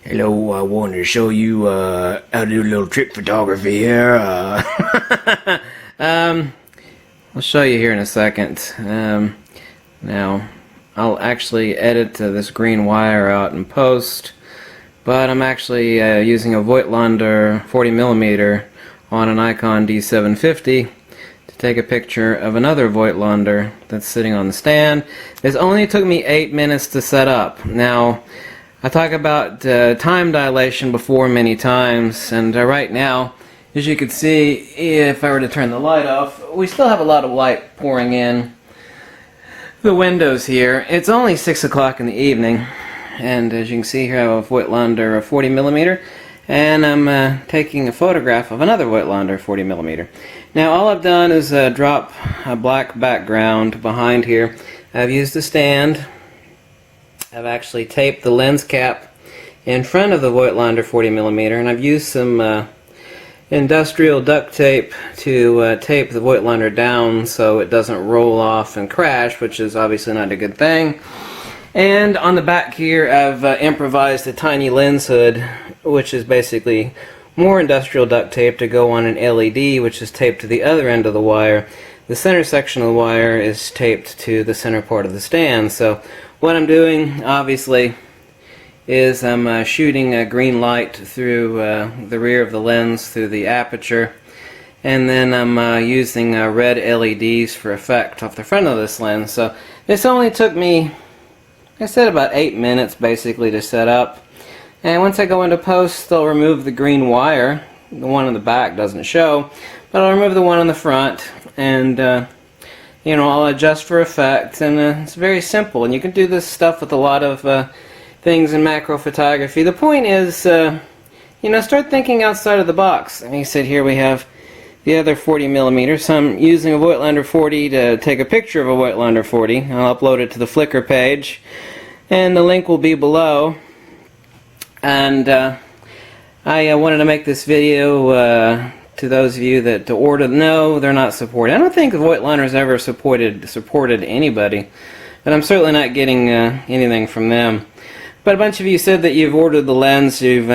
Hello, I wanted to show you how to do a little trick photography here. I'll show you here in a second. Now, I'll actually edit this green wire out in post, but I'm actually using a Voigtlander 40mm on a Nikon D750 to take a picture of another Voigtlander that's sitting on the stand. This only took me 8 minutes to set up. Now, I talk about time dilation before many times, and right now, as you can see, if I were to turn the light off, we still have a lot of light pouring in the windows here. It's only 6 o'clock in the evening, and as you can see here, I have a Voigtlander 40mm, and I'm taking a photograph of another Voigtlander 40mm. Now, all I've done is drop a black background behind here. I've used a stand. I've actually taped the lens cap in front of the Voigtlander 40mm, and I've used some industrial duct tape to tape the Voigtlander down so it doesn't roll off and crash, which is obviously not a good thing. And on the back here, I've improvised a tiny lens hood, which is basically more industrial duct tape to go on an LED, which is taped to the other end of the wire. The center section of the wire is taped to the center part of the stand. So what I'm doing, obviously, is I'm shooting a green light through the rear of the lens, through the aperture, and then I'm using red LEDs for effect off the front of this lens. So this only took me, like I said, about 8 minutes basically to set up. And once I go into post, I'll remove the green wire. The one on the back doesn't show, but I'll remove the one on the front, and you know, I'll adjust for effect, and it's very simple. And you can do this stuff with a lot of things in macro photography. The point is, you know, start thinking outside of the box. I mean, you said here we have the other 40mm. So I'm using a Voigtlander 40 to take a picture of a Voigtlander 40. I'll upload it to the Flickr page, and the link will be below. And I wanted to make this video to those of you that order. No, they're not supported. I don't think Voigtlander's ever supported anybody, but I'm certainly not getting anything from them. But a bunch of you said that you've ordered the lens, you've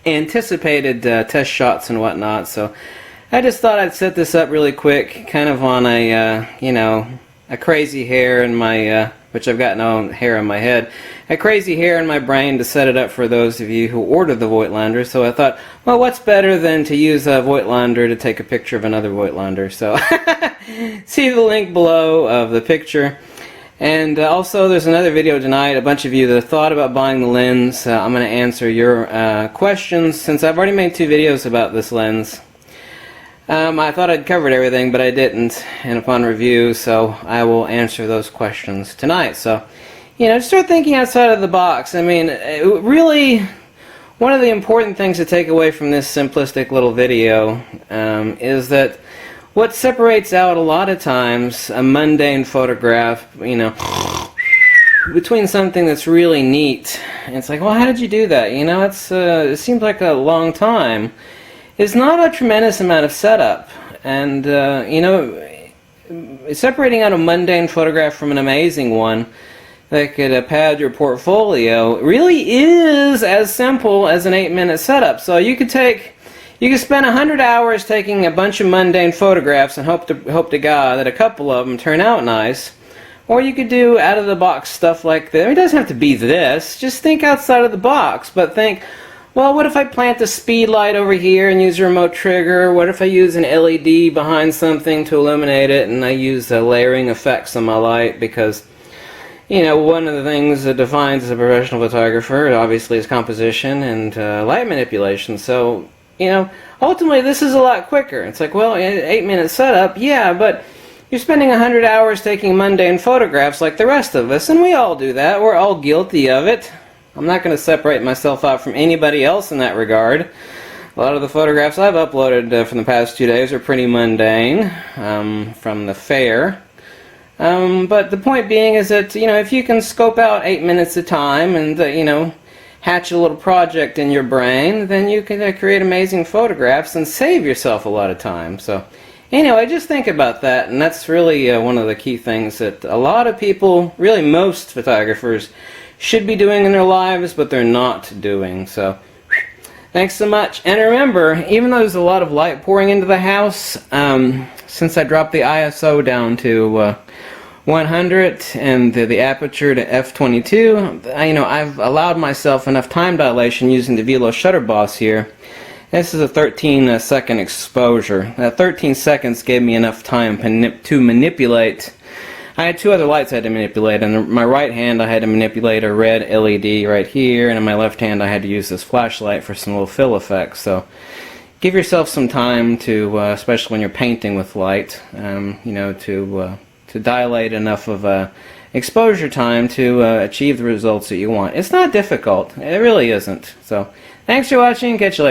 anticipated test shots and whatnot. So I just thought I'd set this up really quick, kind of on a you know, a crazy hair in my which I've got no hair on my head, a crazy hair in my brain to set it up for those of you who ordered the Voigtlander. So I thought, well, what's better than to use a Voigtlander to take a picture of another Voigtlander? So see the link below of the picture. And also there's another video tonight, a bunch of you that thought about buying the lens. I'm going to answer your questions, since I've already made 2 videos about this lens. I thought I'd covered everything, but I didn't, and upon review, so I will answer those questions tonight. So, you know, start thinking outside of the box. I mean, really, one of the important things to take away from this simplistic little video is that what separates out a lot of times a mundane photograph, you know, between something that's really neat, and it's like, well, how did you do that? You know, it seems like a long time. It's not a tremendous amount of setup, and you know, separating out a mundane photograph from an amazing one that could pad your portfolio really is as simple as an 8-minute setup. So you could spend 100 hours taking a bunch of mundane photographs and hope to God that a couple of them turn out nice, or you could do out of the box stuff like this. I mean, it doesn't have to be this. Just think outside of the box, but think, well, what if I plant a speed light over here and use a remote trigger? What if I use an LED behind something to illuminate it, and I use layering effects on my light? Because, you know, one of the things that defines a professional photographer, obviously, is composition and light manipulation. So, you know, ultimately, this is a lot quicker. It's like, well, 8-minute setup, yeah, but you're spending 100 hours taking mundane photographs like the rest of us, and we all do that. We're all guilty of it. I'm not going to separate myself out from anybody else in that regard. A lot of the photographs I've uploaded from the past 2 days are pretty mundane from the fair. But the point being is that, you know, if you can scope out 8 minutes of time and, you know, hatch a little project in your brain, then you can create amazing photographs and save yourself a lot of time. So anyway, just think about that, and that's really one of the key things that a lot of people, really most photographers, should be doing in their lives, but they're not doing. So thanks so much. And remember, even though there's a lot of light pouring into the house, since I dropped the ISO down to 100 and the aperture to f/22, I've allowed myself enough time dilation using the Velo Shutter Boss here. This is a 13-second exposure. That 13 seconds gave me enough time to manipulate. I had two other lights I had to manipulate. In my right hand I had to manipulate a red LED right here, and in my left hand I had to use this flashlight for some little fill effects. So give yourself some time to, especially when you're painting with light, to dilate enough of exposure time to achieve the results that you want. It's not difficult. It really isn't. So thanks for watching. Catch you later.